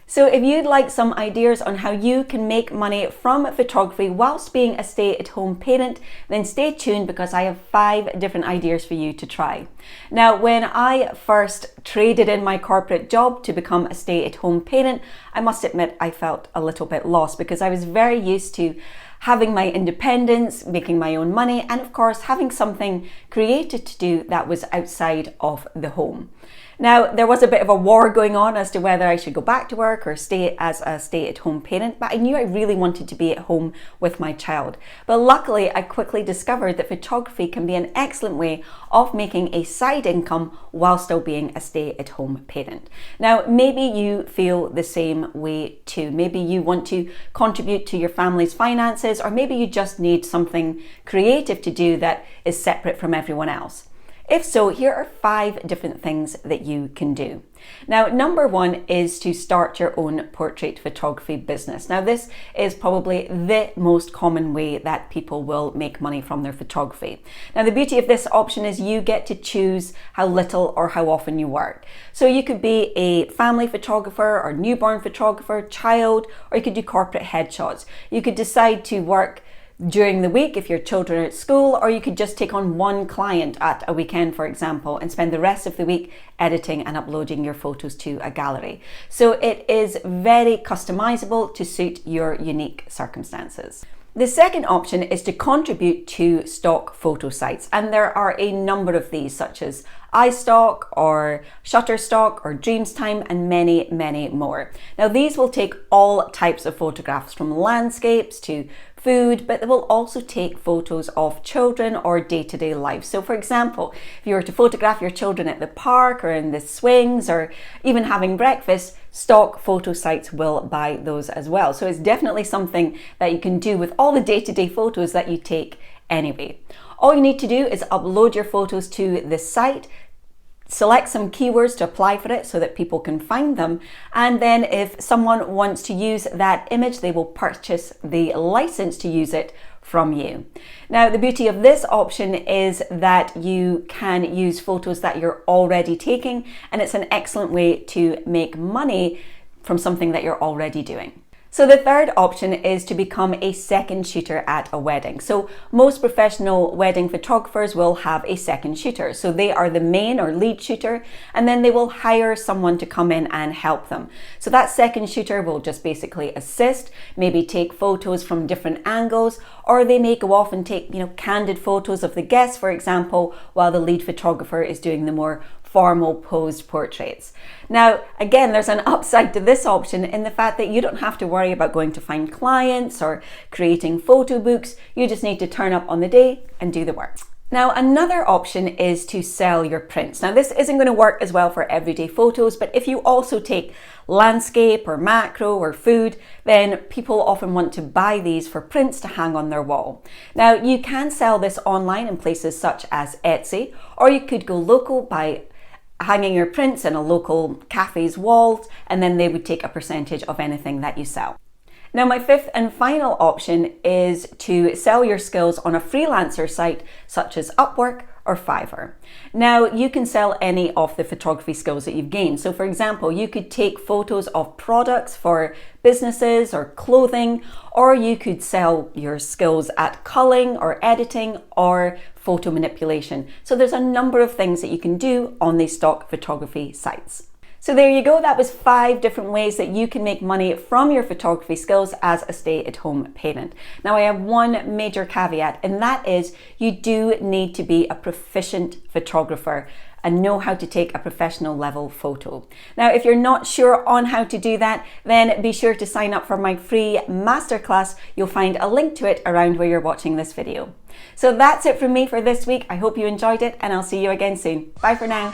So if you'd like some ideas on how you can make money from photography whilst being a stay-at-home parent, then stay tuned because I have 5 different ideas for you to try. Now, when I first traded in my corporate job to become a stay-at-home parent, I must admit I felt a little bit lost because I was very used to having my independence, making my own money, and of course having something created to do that was outside of the home. Now, there was a bit of a war going on as to whether I should go back to work or stay as a stay-at-home parent, but I knew I really wanted to be at home with my child. But luckily, I quickly discovered that photography can be an excellent way of making a side income while still being a stay-at-home parent. Now, maybe you feel the same way too. Maybe you want to contribute to your family's finances, or maybe you just need something creative to do that is separate from everyone else. If so, here are 5 different things that you can do. Now, number 1 is to start your own portrait photography business. Now, this is probably the most common way that people will make money from their photography. Now, the beauty of this option is you get to choose how little or how often you work. So you could be a family photographer or newborn photographer, child, or you could do corporate headshots. You could decide to work during the week if your children are at school, or you could just take on one client at a weekend, for example, and spend the rest of the week editing and uploading your photos to a gallery. So it is very customizable to suit your unique circumstances. The second option is to contribute to stock photo sites, and there are a number of these, such as iStock or Shutterstock or Dreamstime and many, many more. Now, these will take all types of photographs, from landscapes to food, but they will also take photos of children or day-to-day life. So for example, if you were to photograph your children at the park or in the swings or even having breakfast, stock photo sites will buy those as well. So it's definitely something that you can do with all the day-to-day photos that you take anyway. All you need to do is upload your photos to the site, select some keywords to apply for it so that people can find them, and then if someone wants to use that image, they will purchase the license to use it from you. Now, the beauty of this option is that you can use photos that you're already taking, and it's an excellent way to make money from something that you're already doing. So the third option is to become a second shooter at a wedding. So most professional wedding photographers will have a second shooter. So they are the main or lead shooter, and then they will hire someone to come in and help them. So that second shooter will just basically assist, maybe take photos from different angles, or they may go off and take, candid photos of the guests, for example, while the lead photographer is doing the more formal posed portraits. Now, again, there's an upside to this option in the fact that you don't have to worry about going to find clients or creating photo books. You just need to turn up on the day and do the work. Now, another option is to sell your prints. Now, this isn't going to work as well for everyday photos, but if you also take landscape or macro or food, then people often want to buy these for prints to hang on their wall. Now, you can sell this online in places such as Etsy, or you could go local by hanging your prints in a local cafe's walls, and then they would take a percentage of anything that you sell. Now, my 5th and final option is to sell your skills on a freelancer site such as Upwork or Fiverr. Now, you can sell any of the photography skills that you've gained. So for example, you could take photos of products for businesses or clothing, or you could sell your skills at culling or editing or photo manipulation. So there's a number of things that you can do on these stock photography sites. So there you go, that was 5 different ways that you can make money from your photography skills as a stay-at-home parent. Now, I have one major caveat, and that is you do need to be a proficient photographer and know how to take a professional level photo. Now, if you're not sure on how to do that, then be sure to sign up for my free masterclass. You'll find a link to it around where you're watching this video. So that's it from me for this week. I hope you enjoyed it, and I'll see you again soon. Bye for now.